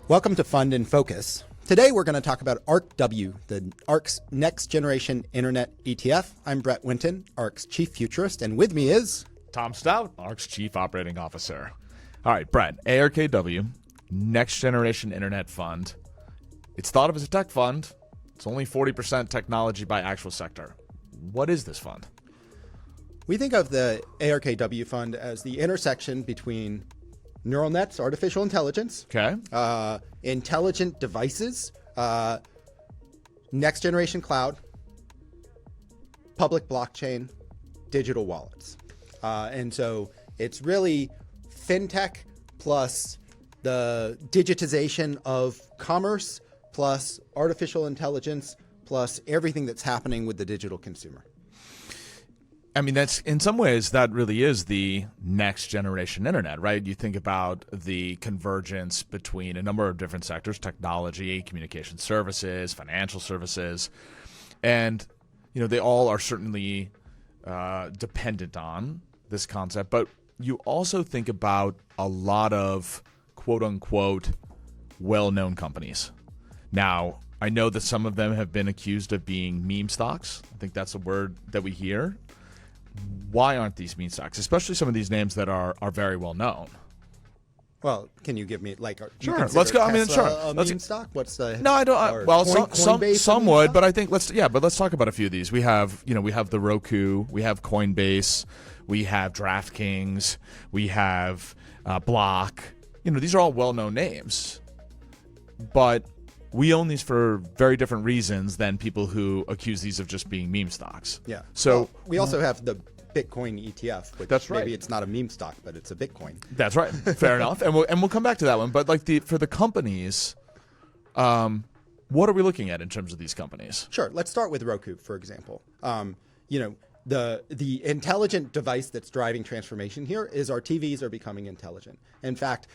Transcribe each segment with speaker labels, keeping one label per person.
Speaker 1: Welcome to Fund in Focus. Today we're going to talk about ARKW, the ARK's next generation internet ETF. I'm Brett Winton, ARK's chief futurist, and with me is
Speaker 2: Tom Stout, ARK's chief operating officer. All right, Brett, ARKW, next generation internet fund. It's thought of as a tech fund. It's only 40% technology by actual sector. What is this fund?
Speaker 1: We think of the ARKW fund as the intersection between neural nets, artificial intelligence, intelligent devices, next generation cloud, public blockchain, digital wallets. And so it's really fintech plus the digitization of commerce plus artificial intelligence plus everything that's happening with the digital consumer.
Speaker 2: I mean, that's in some ways that really is the next generation internet, right? You think about the convergence between a number of different sectors, technology, communication services, financial services, and they all are certainly dependent on this concept. But you also think about a lot of quote unquote well-known companies. Now, I know that some of them have been accused of being meme stocks. I think that's a word that we hear. Why aren't these meme stocks, especially some of these names that are very well known?
Speaker 1: Well, can you give me
Speaker 2: sure? Let's go.
Speaker 1: A meme stock? What's the
Speaker 2: no? I don't.
Speaker 1: Coinbase
Speaker 2: some would, but I think let's talk about a few of these. We have the Roku, we have Coinbase, we have DraftKings, we have Block. These are all well known names, but we own these for very different reasons than people who accuse these of just being meme stocks.
Speaker 1: Yeah.
Speaker 2: So
Speaker 1: we also have the Bitcoin ETF, which
Speaker 2: that's right.
Speaker 1: Maybe it's not a meme stock, but it's a Bitcoin.
Speaker 2: That's right. Fair enough. And we'll come back to that one. But for the companies, what are we looking at in terms of these companies?
Speaker 1: Sure. Let's start with Roku, for example. The intelligent device that's driving transformation here is our TVs are becoming intelligent. In fact,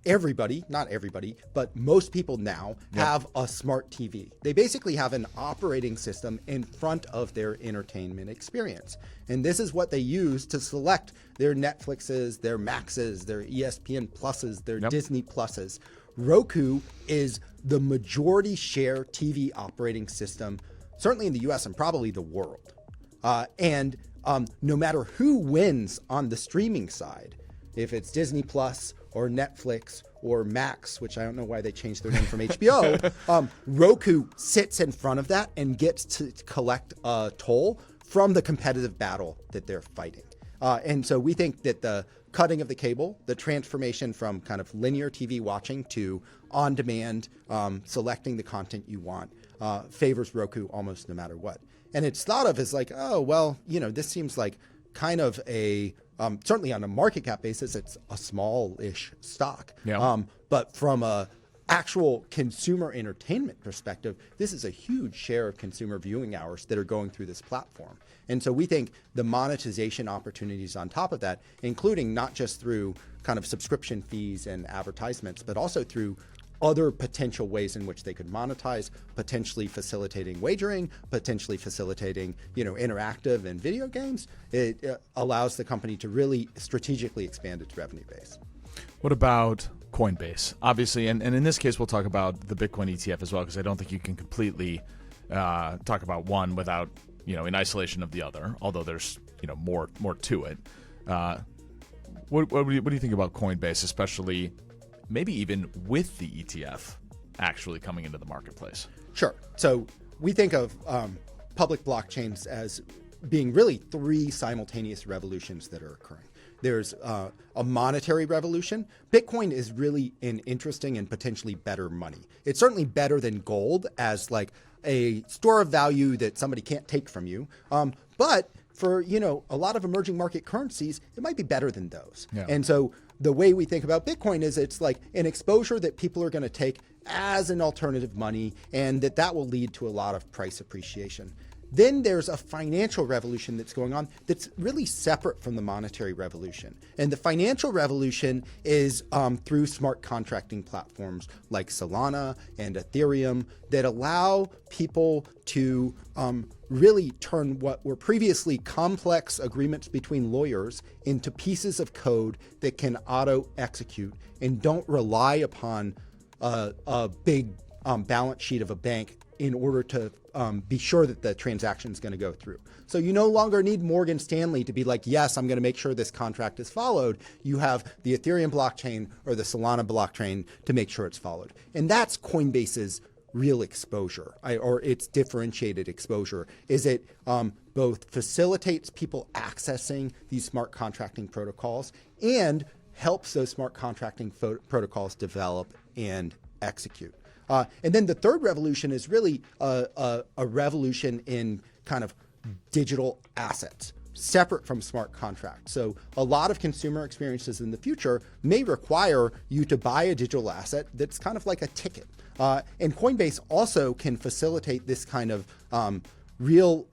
Speaker 1: everybody, not everybody, but most people now have a smart TV. They basically have an operating system in front of their entertainment experience. And this is what they use to select their Netflixes, their Maxes, their ESPN Pluses, their Disney Pluses. Roku is the majority share TV operating system, certainly in the US and probably the world. No matter who wins on the streaming side, if it's Disney Plus or Netflix or Max, which I don't know why they changed their name from HBO, Roku sits in front of that and gets to collect a toll from the competitive battle that they're fighting. And so we think that the cutting of the cable, the transformation from kind of linear TV watching to on-demand, selecting the content you want, favors Roku almost no matter what. And it's thought of as this seems like kind of a certainly on a market cap basis, it's a small-ish stock.
Speaker 2: Yeah.
Speaker 1: But from a actual consumer entertainment perspective, this is a huge share of consumer viewing hours that are going through this platform. And so we think the monetization opportunities on top of that, including not just through kind of subscription fees and advertisements, but also through other potential ways in which they could monetize, potentially facilitating wagering, potentially facilitating, interactive and video games. It allows the company to really strategically expand its revenue base.
Speaker 2: What about Coinbase? Obviously, and in this case, we'll talk about the Bitcoin ETF as well, because I don't think you can completely talk about one without, in isolation of the other, although there's, more to it. What do you think about Coinbase, especially maybe even with the ETF actually coming into the marketplace?
Speaker 1: Sure. So we think of public blockchains as being really three simultaneous revolutions that are occurring. There's a monetary revolution. Bitcoin is really an interesting and potentially better money. It's certainly better than gold as a store of value that somebody can't take from you. But for, a lot of emerging market currencies, it might be better than those.
Speaker 2: Yeah.
Speaker 1: And so the way we think about Bitcoin is it's like an exposure that people are going to take as an alternative money, and that will lead to a lot of price appreciation. Then there's a financial revolution that's going on that's really separate from the monetary revolution. And the financial revolution is through smart contracting platforms like Solana and Ethereum that allow people to really turn what were previously complex agreements between lawyers into pieces of code that can auto-execute and don't rely upon a big balance sheet of a bank in order to be sure that the transaction is going to go through. So you no longer need Morgan Stanley to be like, yes, I'm going to make sure this contract is followed. You have the Ethereum blockchain or the Solana blockchain to make sure it's followed. And that's Coinbase's real exposure, or its differentiated exposure, is it both facilitates people accessing these smart contracting protocols and helps those smart contracting protocols develop and execute. And then the third revolution is really a revolution in kind of digital assets, separate from smart contracts. So a lot of consumer experiences in the future may require you to buy a digital asset that's kind of like a ticket. And Coinbase also can facilitate this kind of real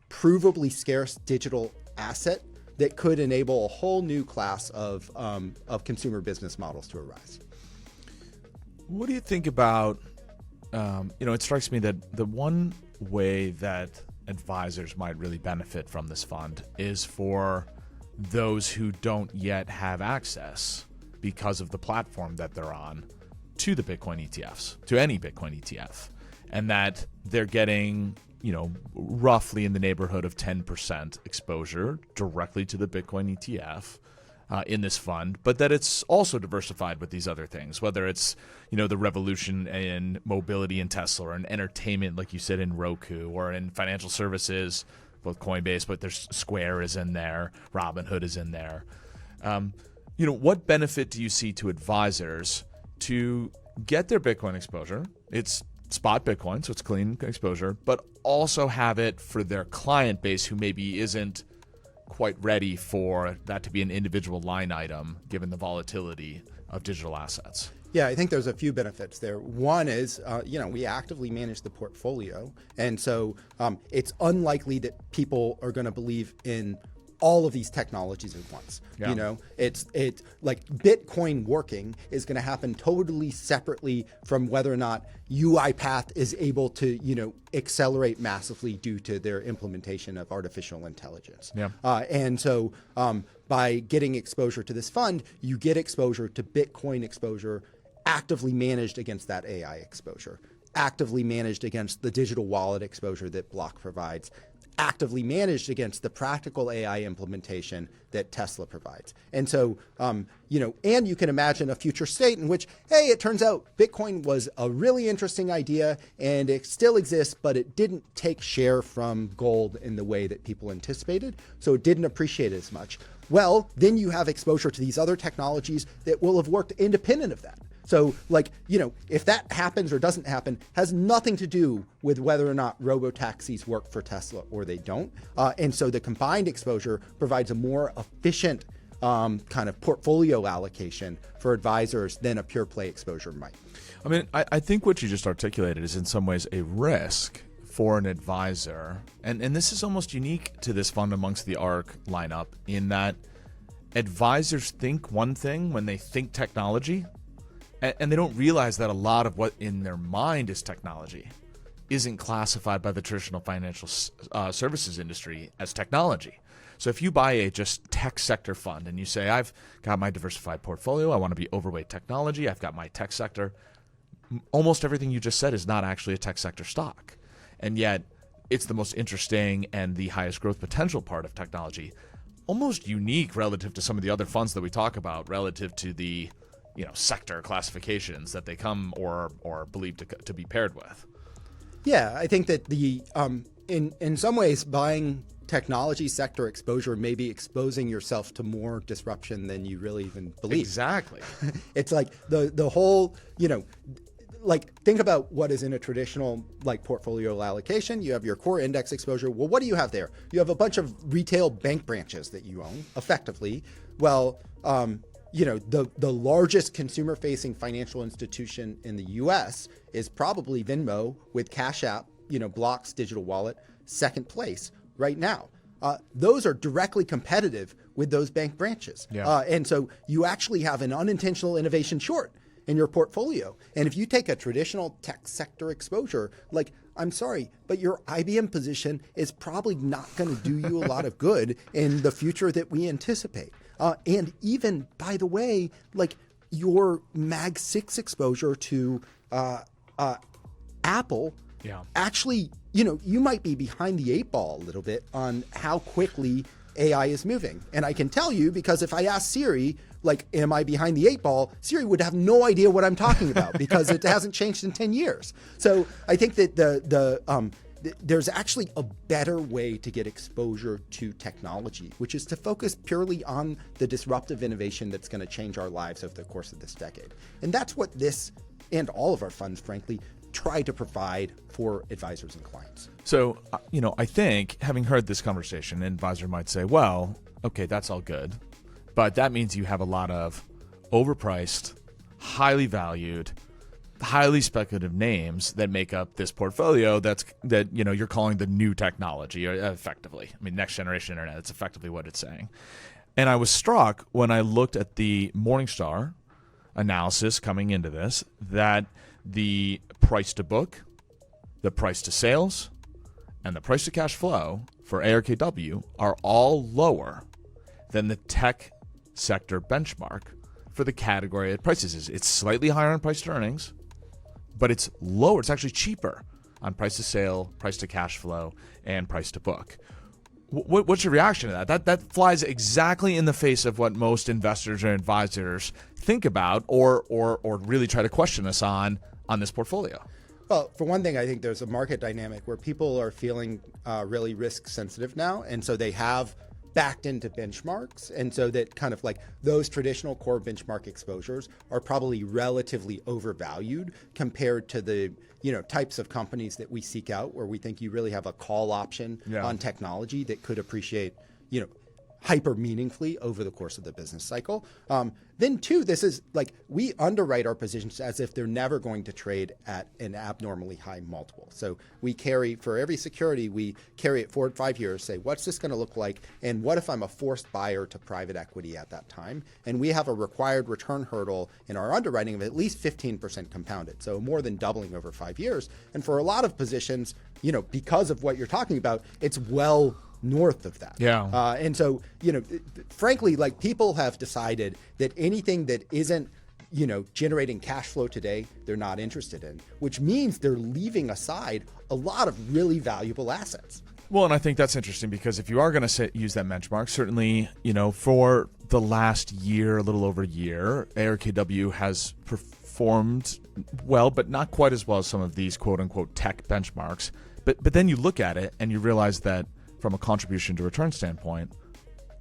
Speaker 1: provably scarce digital asset that could enable a whole new class of consumer business models to arise.
Speaker 2: What do you think about, it strikes me that the one way that advisors might really benefit from this fund is for those who don't yet have access because of the platform that they're on to the Bitcoin ETFs, to any Bitcoin ETF, and that they're getting, roughly in the neighborhood of 10% exposure directly to the Bitcoin ETF. In this fund, but that it's also diversified with these other things, whether it's, the revolution in mobility in Tesla, or in entertainment, like you said, in Roku, or in financial services, both Coinbase, but there's Square is in there, Robinhood is in there. What benefit do you see to advisors to get their Bitcoin exposure? It's spot Bitcoin, so it's clean exposure, but also have it for their client base who maybe isn't quite ready for that to be an individual line item given the volatility of digital assets?
Speaker 1: Yeah, I think there's a few benefits there. One is, we actively manage the portfolio. And so it's unlikely that people are going to believe in all of these technologies at once.
Speaker 2: Yeah.
Speaker 1: It's like Bitcoin working is going to happen totally separately from whether or not UiPath is able to, accelerate massively due to their implementation of artificial intelligence.
Speaker 2: Yeah.
Speaker 1: And so by getting exposure to this fund, you get exposure to Bitcoin exposure actively managed against that AI exposure, actively managed against the digital wallet exposure that Block provides, actively managed against the practical AI implementation that Tesla provides. And so, and you can imagine a future state in which, hey, it turns out Bitcoin was a really interesting idea and it still exists, but it didn't take share from gold in the way that people anticipated. So it didn't appreciate as much. Well, then you have exposure to these other technologies that will have worked independent of that. So if that happens or doesn't happen has nothing to do with whether or not robo-taxis work for Tesla or they don't. And so the combined exposure provides a more efficient kind of portfolio allocation for advisors than a pure play exposure might.
Speaker 2: I mean, I think what you just articulated is in some ways a risk for an advisor. And this is almost unique to this fund amongst the ARK lineup in that advisors think one thing when they think technology, and they don't realize that a lot of what in their mind is technology isn't classified by the traditional financial services industry as technology. So if you buy a just tech sector fund and you say, I've got my diversified portfolio, I want to be overweight technology, I've got my tech sector, almost everything you just said is not actually a tech sector stock. And yet it's the most interesting and the highest growth potential part of technology, almost unique relative to some of the other funds that we talk about, relative to the sector classifications that they come or believed to be paired with.
Speaker 1: Yeah, I think that the in some ways buying technology sector exposure may be exposing yourself to more disruption than you really even believe.
Speaker 2: Exactly.
Speaker 1: It's like the whole, think about what is in a traditional portfolio allocation. You have your core index exposure. Well, what do you have there? You have a bunch of retail bank branches that you own effectively. Well, the largest consumer-facing financial institution in the U.S. is probably Venmo with Cash App, Block's digital wallet, second place right now. Those are directly competitive with those bank branches.
Speaker 2: Yeah.
Speaker 1: And so you actually have an unintentional innovation short in your portfolio. And if you take a traditional tech sector exposure, like, I'm sorry, but your IBM position is probably not going to do you a lot of good in the future that we anticipate. And even, by the way, like your Mag 6 exposure to Apple, actually, you might be behind the 8 ball a little bit on how quickly AI is moving. And I can tell you, because if I ask Siri, like, am I behind the 8 ball? Siri would have no idea what I'm talking about because it hasn't changed in 10 years. So I think that there's actually a better way to get exposure to technology, which is to focus purely on the disruptive innovation that's going to change our lives over the course of this decade. And that's what this and all of our funds, frankly, try to provide for advisors and clients.
Speaker 2: So, I think having heard this conversation, an advisor might say, well, okay, that's all good, but that means you have a lot of overpriced, highly valued, highly speculative names that make up this portfolio that you're calling the new technology, effectively. I mean, next generation internet, it's effectively what it's saying. And I was struck when I looked at the Morningstar analysis coming into this that the price to book, the price to sales, and the price to cash flow for ARKW are all lower than the tech sector benchmark for the category it prices. It's slightly higher on price to earnings, but it's lower. It's actually cheaper on price to sale, price to cash flow, and price to book. What's your reaction to that? That flies exactly in the face of what most investors or advisors think about or really try to question us on this portfolio.
Speaker 1: Well, for one thing, I think there's a market dynamic where people are feeling really risk sensitive now. And so they have backed into benchmarks. And so that kind of like those traditional core benchmark exposures are probably relatively overvalued compared to the types of companies that we seek out, where we think you really have a call option on technology that could appreciate, hyper meaningfully over the course of the business cycle. Then two, this is like, we underwrite our positions as if they're never going to trade at an abnormally high multiple. So we carry, for every security, we carry it forward 5 years, say, what's this going to look like? And what if I'm a forced buyer to private equity at that time? And we have a required return hurdle in our underwriting of at least 15% compounded. So more than doubling over 5 years. And for a lot of positions, because of what you're talking about, it's well north of that. And so, frankly, like, people have decided that anything that isn't, generating cash flow today, they're not interested in, which means they're leaving aside a lot of really valuable assets.
Speaker 2: Well, and I think that's interesting because if you are going to use that benchmark, certainly, for the last year, a little over a year, ARKW has performed well, but not quite as well as some of these quote unquote tech benchmarks. But then you look at it and you realize that from a contribution to return standpoint,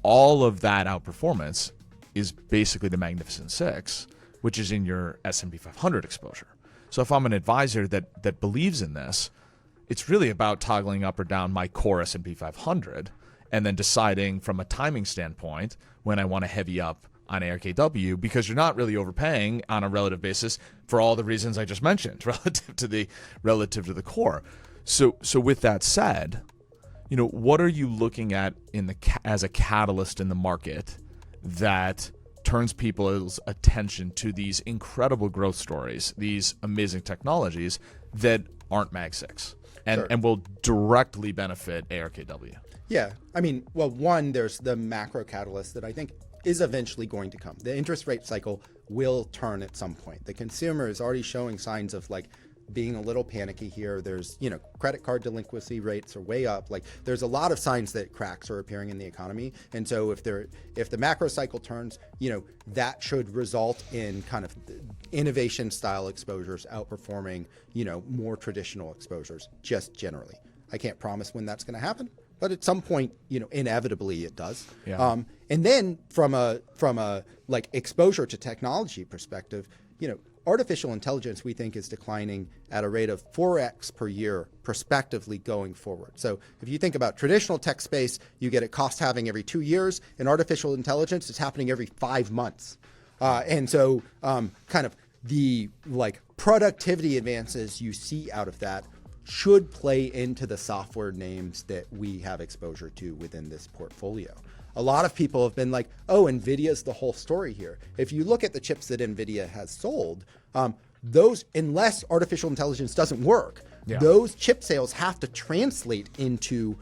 Speaker 2: all of that outperformance is basically the Magnificent Six, which is in your S&P 500 exposure. So if I'm an advisor that believes in this, it's really about toggling up or down my core S&P 500 and then deciding from a timing standpoint when I want to heavy up on ARKW, because you're not really overpaying on a relative basis for all the reasons I just mentioned relative to the core. So with that said, what are you looking at as a catalyst in the market that turns people's attention to these incredible growth stories, these amazing technologies that aren't Mag 6 and will directly benefit ARKW?
Speaker 1: Yeah. I mean, well, one, there's the macro catalyst that I think is eventually going to come. The interest rate cycle will turn at some point. The consumer is already showing signs of being a little panicky here. There's, credit card delinquency rates are way up. Like, there's a lot of signs that cracks are appearing in the economy. And so if the macro cycle turns, that should result in kind of innovation style exposures outperforming, more traditional exposures just generally. I can't promise when that's going to happen, but at some point, inevitably it does. And then from a exposure to technology perspective, artificial intelligence, we think, is declining at a rate of 4x per year prospectively going forward. So if you think about traditional tech space, you get a cost halving every 2 years. In artificial intelligence, it's happening every 5 months. And so kind of the productivity advances you see out of that should play into the software names that we have exposure to within this portfolio. A lot of people have been like, oh, NVIDIA's the whole story here. If you look at the chips that NVIDIA has sold, those, unless artificial intelligence doesn't work, those chip sales have to translate into,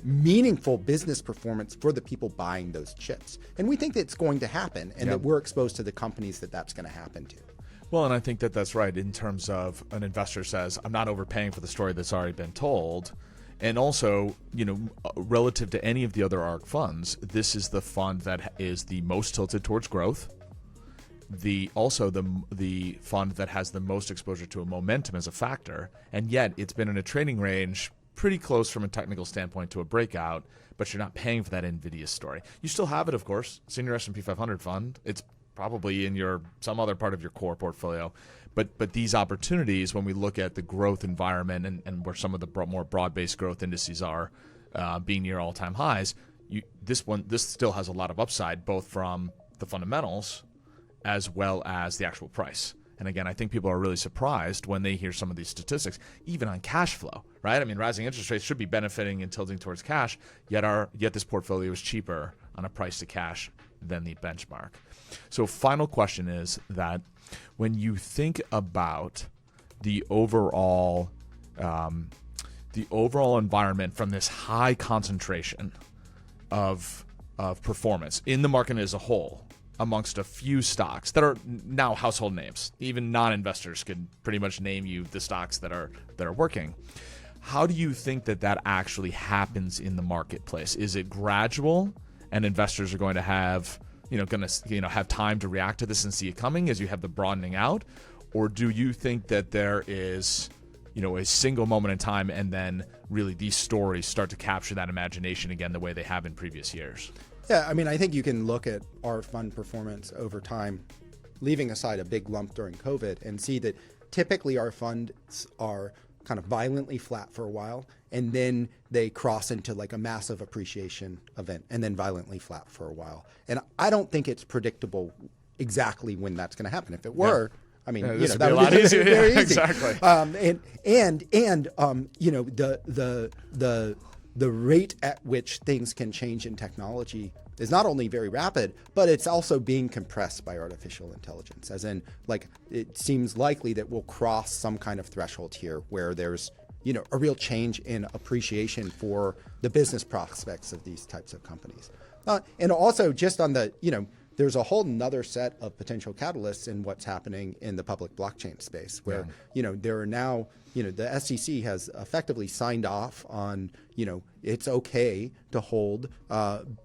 Speaker 1: meaningful business performance for the people buying those chips. And we think that it's going to happen, and that we're exposed to the companies that that's going to happen to.
Speaker 2: Well, and I think that that's right in terms of an investor says, I'm not overpaying for the story that's already been told. And also, relative to any of the other ARK funds, this is the fund that is the most tilted towards growth. The fund that has the most exposure to a momentum as a factor, and yet it's been in a trading range pretty close from a technical standpoint to a breakout, but you're not paying for that NVIDIA story. You still have it, of course. It's in your S&P 500 fund. It's probably in some other part of your core portfolio. But these opportunities, when we look at the growth environment and where some of the more broad-based growth indices are being near all-time highs, this still has a lot of upside, both from the fundamentals as well as the actual price. And again, I think people are really surprised when they hear some of these statistics, even on cash flow, right? I mean, rising interest rates should be benefiting and tilting towards cash, yet this portfolio is cheaper on a price to cash than the benchmark. So final question is that when you think about the overall environment from this high concentration of performance in the market as a whole, amongst a few stocks that are now household names, even non-investors could pretty much name you the stocks that are working. How do you think that actually happens in the marketplace? Is it gradual, and investors are going to have have time to react to this and see it coming as you have the broadening out, or do you think that there is a single moment in time and then really these stories start to capture that imagination again the way they have in previous years?
Speaker 1: Yeah, I mean, I think you can look at our fund performance over time, leaving aside a big lump during COVID, and see that typically our funds are kind of violently flat for a while, and then they cross into like a massive appreciation event, and then violently flat for a while. And I don't think it's predictable exactly when that's going to happen. If it were, I mean,
Speaker 2: this would
Speaker 1: that
Speaker 2: be a
Speaker 1: would
Speaker 2: lot
Speaker 1: be
Speaker 2: easier.
Speaker 1: very easy.
Speaker 2: Exactly.
Speaker 1: The rate at which things can change in technology is not only very rapid, but it's also being compressed by artificial intelligence. As in, like, it seems likely that we'll cross some kind of threshold here where there's, a real change in appreciation for the business prospects of these types of companies. And also just on the, there's a whole nother set of potential catalysts in what's happening in the public blockchain space where, there are now, the SEC has effectively signed off on, it's okay to hold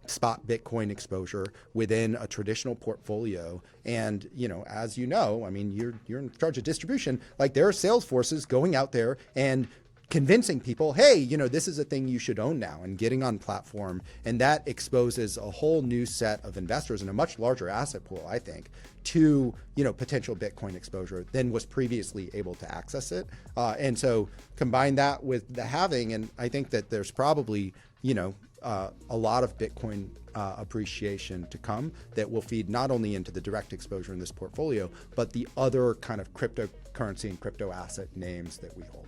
Speaker 1: spot Bitcoin exposure within a traditional portfolio. And, as I mean, you're in charge of distribution, like there are sales forces going out there and convincing people, hey, this is a thing you should own now, and getting on platform. And that exposes a whole new set of investors in a much larger asset pool, I think, to, potential Bitcoin exposure than was previously able to access it. And so combine that with the halving, and I think that there's probably, a lot of Bitcoin appreciation to come that will feed not only into the direct exposure in this portfolio, but the other kind of cryptocurrency and crypto asset names that we hold.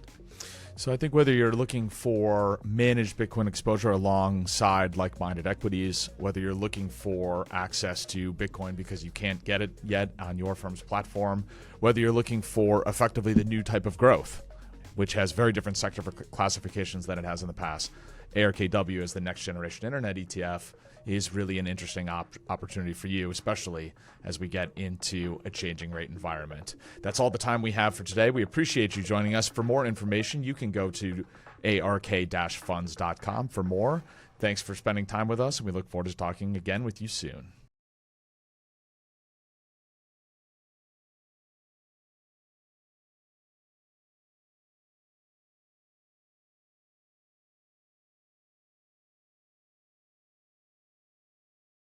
Speaker 2: So I think whether you're looking for managed Bitcoin exposure alongside like-minded equities, whether you're looking for access to Bitcoin because you can't get it yet on your firm's platform, whether you're looking for effectively the new type of growth, which has very different sector classifications than it has in the past, ARKW as the next generation internet ETF is really an interesting opportunity for you, especially as we get into a changing rate environment. That's all the time we have for today. We appreciate you joining us. For more information, you can go to ark-funds.com for more. Thanks for spending time with us, and we look forward to talking again with you soon.